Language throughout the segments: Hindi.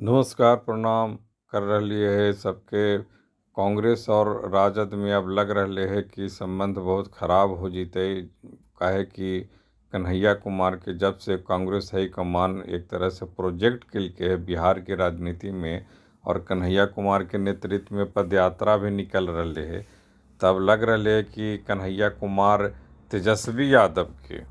नमस्कार प्रणाम कर रही है सबके। कांग्रेस और राजद में अब लग रहे है कि संबंध बहुत खराब हो जीते। काहे कि कन्हैया कुमार के जब से कांग्रेस है कमान एक तरह से प्रोजेक्ट के है बिहार की राजनीति में, और कन्हैया कुमार के नेतृत्व में पदयात्रा भी निकल रहे है। तब लग रहे है कि कन्हैया कुमार तेजस्वी यादव के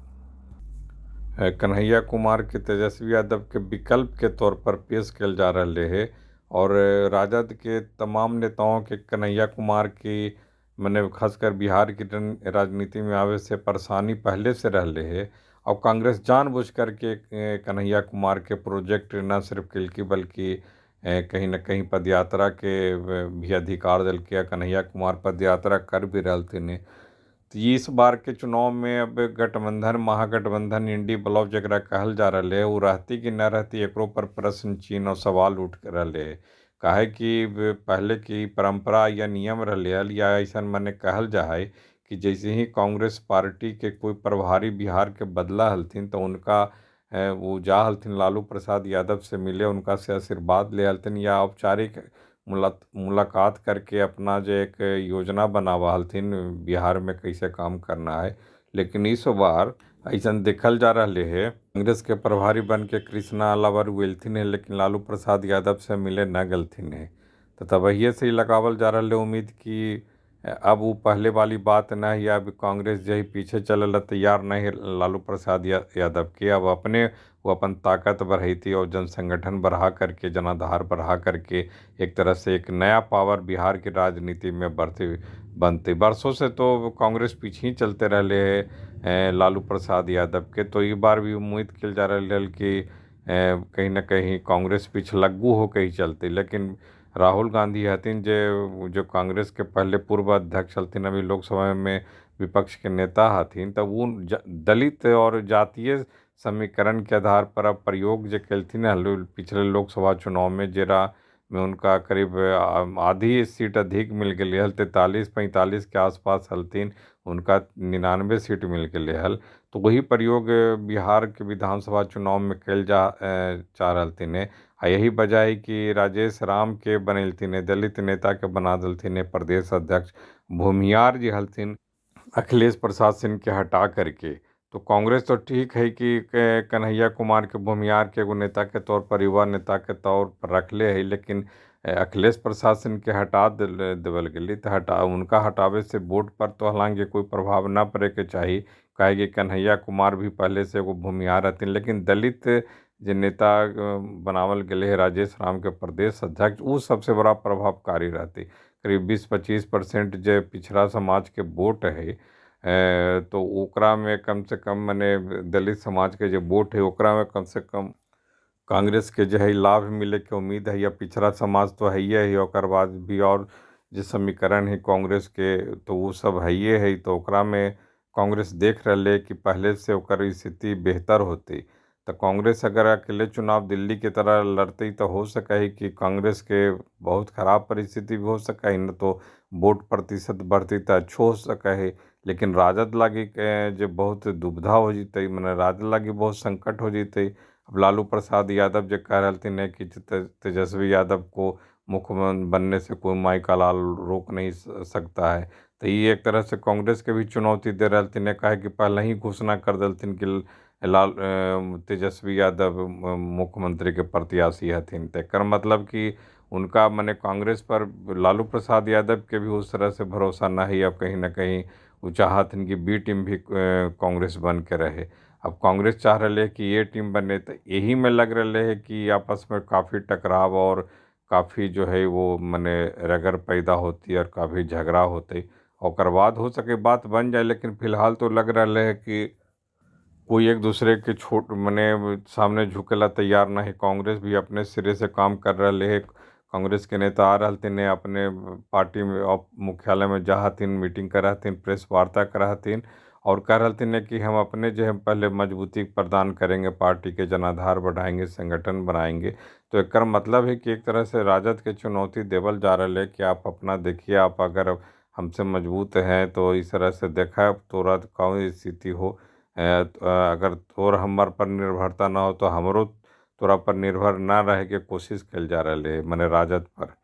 कन्हैया कुमार के तेजस्वी यादव के विकल्प के तौर पर पेश किया जा रहे है। और राजद के तमाम नेताओं के कन्हैया कुमार की मैंने खासकर बिहार की राजनीति में आवे से परेशानी पहले से रहे है। और कांग्रेस जानबूझ करके कन्हैया कुमार के प्रोजेक्ट न सिर्फ किलकी बल्कि कहीं न कहीं पदयात्रा के भी अधिकार दिल के कन्हैया कुमार पदयात्रा कर भी रहे थे। तो इस बार के चुनाव में अब गठबंधन महागठबंधन इंडी ब्लॉक जगह कहल जा रहा है वो रहती कि न रहती एकरो पर प्रश्न चिन्ह और सवाल उठ रहे है। काहे कि पहले की परंपरा या नियम रहे हल या ऐसा मने कहल जा है कि जैसे ही कांग्रेस पार्टी के कोई प्रभारी बिहार के बदला हलथिन तो उनका वो जा हलथिन लालू प्रसाद यादव से मिले, उनका से आशीर्वाद ले हलथिन या औपचारिक मुलाकात करके अपना जो एक योजना बनावा हलथिन बिहार में कैसे काम करना है। लेकिन इस बार ऐसा देखल जा रहा है कांग्रेस के प्रभारी बन के कृष्णा अलावर वेलथिन है, लेकिन लालू प्रसाद यादव से मिले न गलथिन है। तो तबहिए से ही लगावल जा रहा है उम्मीद कि अब वो पहले वाली बात न है, अब कांग्रेस जो ही पीछे चलल तैयार नहीं है लालू प्रसाद यादव के। अब अपने वो अपन ताकत बढ़ाई थी और जन संगठन बढ़ा करके जनाधार बढ़ा करके एक तरह से एक नया पावर बिहार की राजनीति में बढ़ते बनते। बरसों से तो कांग्रेस पीछे ही चलते रहे हैं लालू प्रसाद यादव के। तो ये बार भी उम्मीद किया जा रहा है कि कहीं ना कहीं कांग्रेस पिछलग्गू हो के ही चलती। लेकिन राहुल गांधी हथिन जो जो कांग्रेस के पहले पूर्व अध्यक्ष हथिन, अभी लोकसभा में विपक्ष के नेता हथिन, तब वो दलित और जातीय समीकरण के आधार पर अब प्रयोग जो कलथिन पिछले लोकसभा चुनाव में जेरा में उनका करीब आधी सीट अधिक मिल गई हल, 43-45 के आसपास हलथिन, उनका 99 सीट मिल गई हल। तो वही प्रयोग बिहार के विधानसभा चुनाव में कल चाह रहलथिन। आ यही वजह है कि राजेश राम के बनलथिन दलित नेता के बना दलथिन प्रदेश अध्यक्ष। भूमियार जी हलथिन अखिलेश प्रसाद सिंह के हटा करके। तो कांग्रेस तो ठीक है कि कन्हैया कुमार के भूमियार के एगो नेता के तौर पर युवा नेता के तौर पर रखले है, लेकिन अखिलेश प्रसाद सिंह के हटा देवल गई। तो उनका हटावे से वोट पर तो हालांकि कोई प्रभाव न पड़े के चाहिए। काहे कि कन्हैया कुमार भी पहले से एगो भूमिहार रहते, लेकिन दलित जो नेता बनावल गए है राजेश राम के प्रदेश अध्यक्ष, वो सबसे बड़ा प्रभावकारी रहते। करीब 20-25% जो पिछड़ा समाज के वोट है तो ओकरा में कम से कम मने दलित समाज के जो वोट है ओकरा में कम से कम कांग्रेस के जो है लाभ मिले के उम्मीद है। या पिछड़ा समाज तो है ही है, ओकर बाद भी और जो समीकरण है कांग्रेस के तो वो सब है ही है। तो ओकरा में कांग्रेस देख रहे है कि पहले से ओकर स्थिति बेहतर होती। तो कांग्रेस अगर अकेले चुनाव दिल्ली की तरह लड़ती तो हो सके है कि कांग्रेस के बहुत खराब परिस्थिति भी हो सके है, न तो वोट प्रतिशत बढ़ती तो अच्छो हो सके है। लेकिन राजद लागी के जो बहुत दुविधा हो जीते, मैंने राजद लागी बहुत संकट हो जीते। अब लालू प्रसाद यादव जो कह रहे थे कि तेजस्वी यादव को मुख्यमंत्री बनने से कोई माई का लाल रोक नहीं सकता है। तो ये एक तरह से कांग्रेस के भी चुनौती दे रहे थे। कहा कि पहले ही घोषणा कर दिलथिन कि तेजस्वी यादव मुख्यमंत्री के प्रत्याशी हथिन। तो मतलब कि उनका मने कांग्रेस पर लालू प्रसाद यादव के भी उस तरह से भरोसा ना है। अब कहीं ना कहीं वो चाहथिन कि बी टीम भी कांग्रेस बन के रहे। अब कांग्रेस चाह रहे है कि ये टीम बने, तो यही में लग रहे है कि आपस में काफ़ी टकराव और काफ़ी जो है वो मने रगड़ पैदा होती है और काफ़ी झगड़ा होते। और बाद हो सके बात बन जाए, लेकिन फिलहाल तो लग रहा है कि कोई एक दूसरे के छोट मने सामने झुकेला तैयार ना है। कांग्रेस भी अपने सिरे से काम कर रहे है। कांग्रेस के नेता आ रहे थे अपने पार्टी में मुख्यालय में जा हथिन, मीटिंग कर हथिन, प्रेस वार्ता कर हथिन और कह रहे थे कि हम अपने जो है पहले मजबूती प्रदान करेंगे, पार्टी के जनाधार बढ़ाएंगे, संगठन बनाएंगे। तो एक मतलब है कि एक तरह से राजद के चुनौती देवल जा रहे है कि आप अपना देखिए, आप अगर हमसे मजबूत हैं तो इस तरह से देखा तोरा कौन स्थिति हो, अगर तोर हमार पर निर्भरता ना हो तो हमरो तोरा पर निर्भर ना रहे के कोशिश कल जा रहा है मने राजद पर।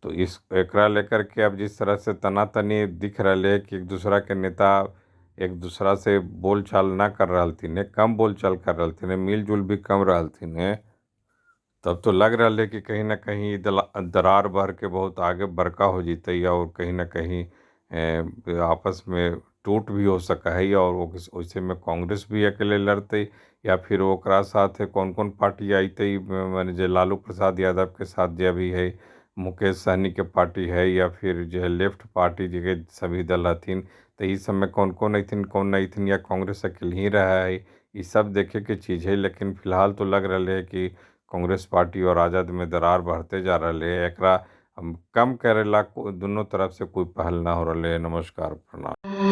तो इस एकरा लेकर के अब जिस तरह से तनातनी दिख रहा है कि एक दूसरा के नेता एक दूसरा से बोलचाल ना कर रहा थी, कम बोलचाल कर रहा थी, मिलजुल भी कम रहा थी, तब तो लग रहा है कि कहीं ना कहीं दरार भर के बहुत आगे बड़का हो जीते और कहीं ना कहीं आपस में टूट भी हो सका है। और वो वैसे में कांग्रेस भी अकेले लड़ते या फिर ओकरा साथ कौन कौन पार्टी आईते, मैंने जो लालू प्रसाद यादव के साथ जो भी है, मुकेश सहनी के पार्टी है या फिर जो है लेफ्ट पार्टी जो के सभी दल हथिन, तो इस समय कौन कौन अथिन कौन नहीं थीन या कांग्रेस अकेले ही रहा है, ये सब देखे के चीज़ है। लेकिन फिलहाल तो लग रहा है कि कांग्रेस पार्टी और राजद में दरार बढ़ते जा रहे एकरा हम कम करेला दोनों तरफ से कोई पहल ना हो रहा है। नमस्कार, प्रणाम।